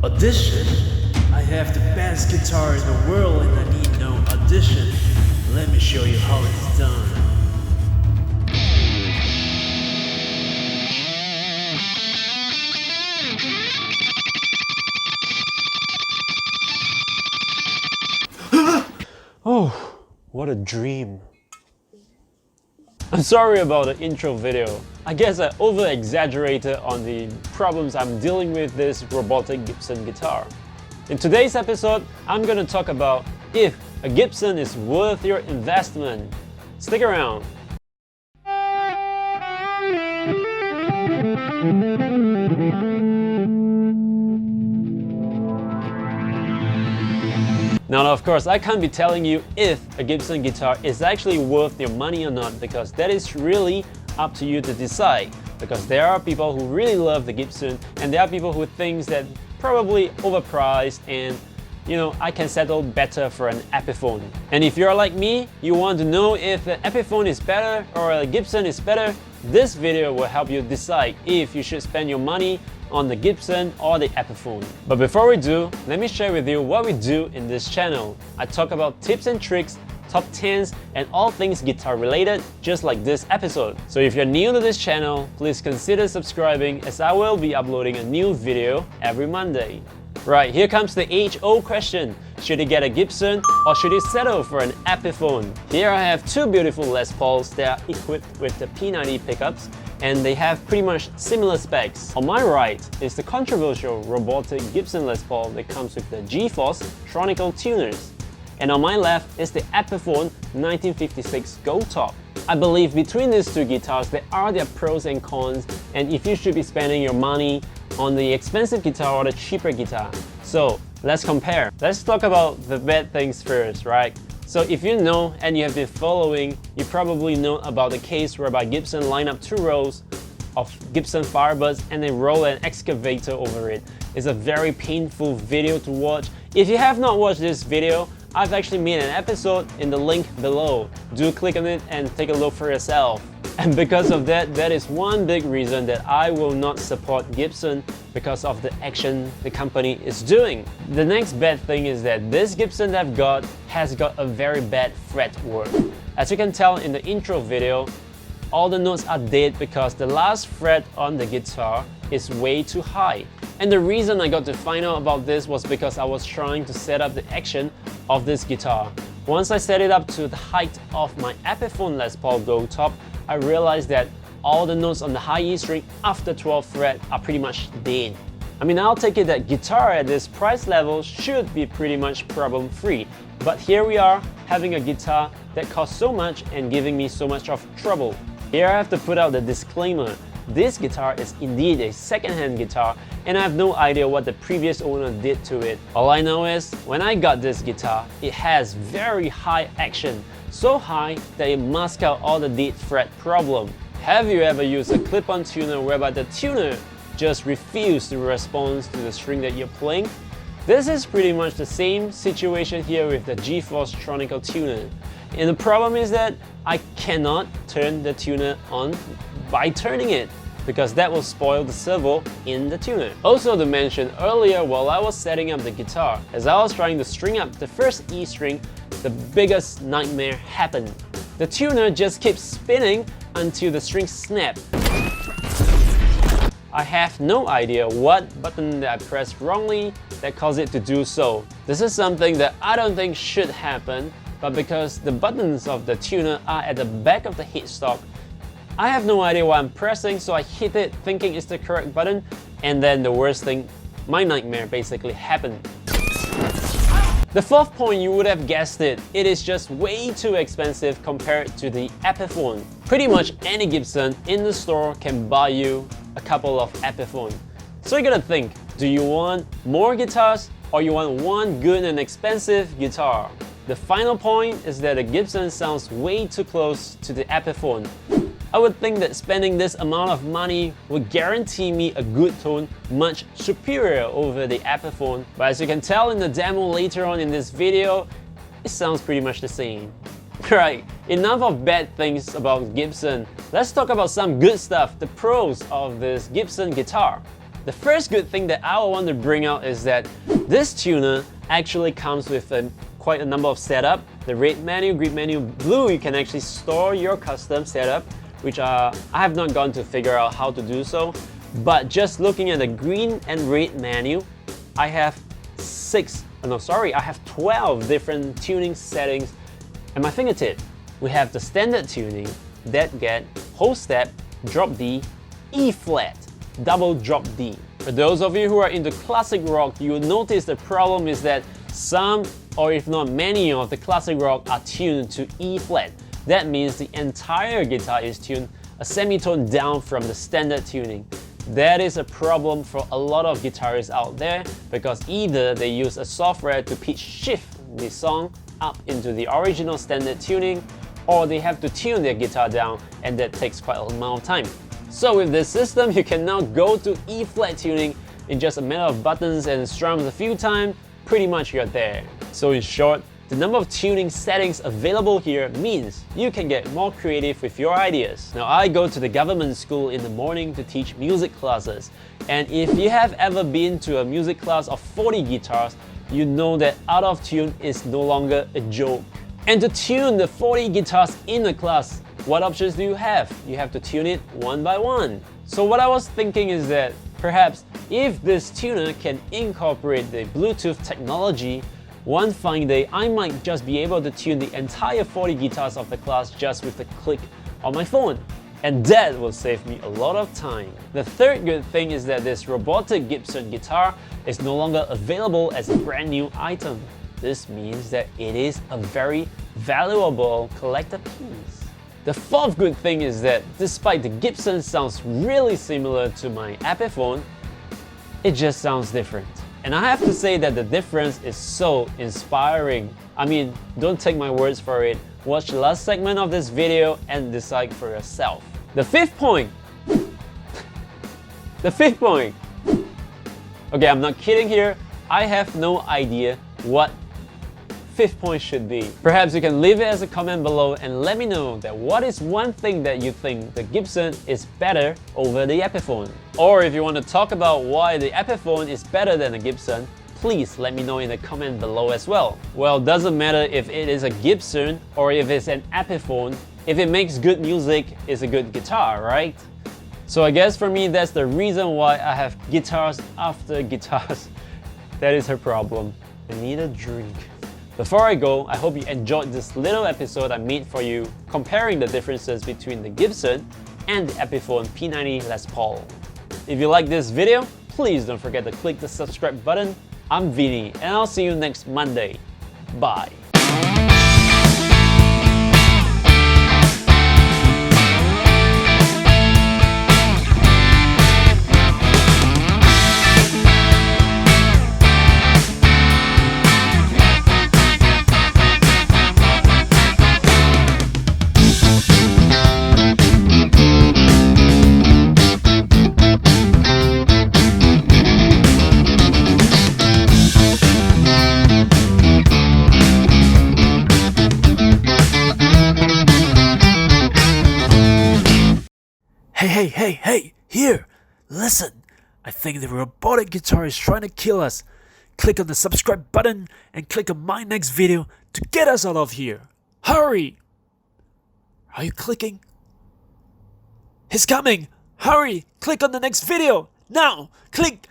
Audition? I have the best guitar in the world and I need no audition. Let me show you how it's done. Oh, what a dream. I'm sorry about the intro video. I guess I over-exaggerated on the problems I'm dealing with this robotic Gibson guitar. In today's episode, I'm gonna talk about if a Gibson is worth your investment. Stick around. Now, of course, I can't be telling you if a Gibson guitar is actually worth your money or not, because that is really up to you to decide. Because there are people who really love the Gibson and there are people who think that probably overpriced and I can settle better for an Epiphone. And if you're like me, you want to know if the Epiphone is better or a Gibson is better, this video will help you decide if you should spend your money on the Gibson or the Epiphone. But before we do, let me share with you what we do in this channel. I talk about tips and tricks, top 10s, and all things guitar related, just like this episode. So if you're new to this channel, please consider subscribing as I will be uploading a new video every Monday. Right, here comes the age-old question. Should you get a Gibson or should you settle for an Epiphone? Here I have two beautiful Les Pauls that are equipped with the P90 pickups and they have pretty much similar specs. On my right is the controversial robotic Gibson Les Paul that comes with the G-Force Tronical tuners. And on my left is the Epiphone 1956 Gold Top. I believe between these two guitars there are their pros and cons, and if you should be spending your money on the expensive guitar or the cheaper guitar. So let's compare. Let's talk about the bad things first, right? So if you know and you have been following, you probably know about the case whereby Gibson line up two rows of Gibson Firebuds and they roll an excavator over it. It's a very painful video to watch. If you have not watched this video, I've actually made an episode in the link below. Do click on it and take a look for yourself. And because of that, that is one big reason that I will not support Gibson because of the action the company is doing. The next bad thing is that this Gibson that I've got has got a very bad fretwork. As you can tell in the intro video, all the notes are dead because the last fret on the guitar is way too high. And the reason I got to find out about this was because I was trying to set up the action of this guitar. Once I set it up to the height of my Epiphone Les Paul Gold Top, I realized that all the notes on the high E string after 12th fret are pretty much dead. I mean, I'll take it that Guitarra at this price level should be pretty much problem free. But here we are having a guitar that costs so much and giving me so much of trouble. Here I have to put out the disclaimer. This guitar is indeed a second-hand guitar and I have no idea what the previous owner did to it. All I know is, when I got this guitar, it has very high action. So high that it masks out all the dead fret problem. Have you ever used a clip-on tuner whereby the tuner just refuses to respond to the string that you're playing? This is pretty much the same situation here with the G-Force Tronical tuner. And the problem is that I cannot turn the tuner on by turning it, because that will spoil the servo in the tuner. Also to mention, earlier while I was setting up the guitar, as I was trying to string up the first E string, the biggest nightmare happened. The tuner just keeps spinning until the string snapped. I have no idea what button that I pressed wrongly that caused it to do so. This is something that I don't think should happen, but because the buttons of the tuner are at the back of the headstock, I have no idea what I'm pressing, so I hit it thinking it's the correct button, and then the worst thing, my nightmare basically happened. The fourth point, you would have guessed it, it is just way too expensive compared to the Epiphone. Pretty much any Gibson in the store can buy you a couple of Epiphone. So you gotta think, do you want more guitars or you want one good and expensive guitar? The final point is that the Gibson sounds way too close to the Epiphone. I would think that spending this amount of money would guarantee me a good tone much superior over the Epiphone, but as you can tell in the demo later on in this video, it sounds pretty much the same. Right, enough of bad things about Gibson. Let's talk about some good stuff, the pros of this Gibson guitar. The first good thing that I want to bring out is that this tuner actually comes with quite a number of setup. The red menu, green menu, blue, you can actually store your custom setup, which I have not gone to figure out how to do so. But just looking at the green and red menu, I have 12 different tuning settings at my fingertip. We have the standard tuning, that get, whole step, drop D, E flat, double drop D. For those of you who are into classic rock, you will notice the problem is that some, or if not many, of the classic rock are tuned to E flat. That means the entire guitar is tuned a semitone down from the standard tuning. That is a problem for a lot of guitarists out there because either they use a software to pitch shift the song up into the original standard tuning, or they have to tune their guitar down, and that takes quite a amount of time. So with this system, you can now go to E flat tuning in just a matter of buttons and strums a few times, pretty much you're there. So in short, the number of tuning settings available here means you can get more creative with your ideas. Now I go to the government school in the morning to teach music classes, and if you have ever been to a music class of 40 guitars, you know that out of tune is no longer a joke. And to tune the 40 guitars in a class, what options do you have? You have to tune it one by one. So what I was thinking is that perhaps if this tuner can incorporate the Bluetooth technology, one fine day I might just be able to tune the entire 40 guitars of the class just with the click on my phone. And that will save me a lot of time. The third good thing is that this robotic Gibson guitar is no longer available as a brand new item. This means that it is a very valuable collector piece. The fourth good thing is that despite the Gibson sounds really similar to my Epiphone, it just sounds different. And I have to say that the difference is so inspiring. I mean, don't take my words for it. Watch the last segment of this video and decide for yourself. The fifth point. Okay, I'm not kidding here. I have no idea what fifth point should be. Perhaps you can leave it as a comment below and let me know that what is one thing that you think the Gibson is better over the Epiphone. Or if you want to talk about why the Epiphone is better than the Gibson, please let me know in the comment below as well. Well, doesn't matter if it is a Gibson or if it's an Epiphone, if it makes good music, it's a good guitar, right? So I guess for me, that's the reason why I have guitars after guitars. That is her problem. I need a drink. Before I go, I hope you enjoyed this little episode I made for you comparing the differences between the Gibson and the Epiphone P90 Les Paul. If you like this video, please don't forget to click the subscribe button. I'm Vinny, and I'll see you next Monday. Bye. Hey, here! Listen! I think the robotic guitar is trying to kill us. Click on the subscribe button and click on my next video to get us out of here. Hurry! Are you clicking? He's coming! Hurry! Click on the next video! Now! Click!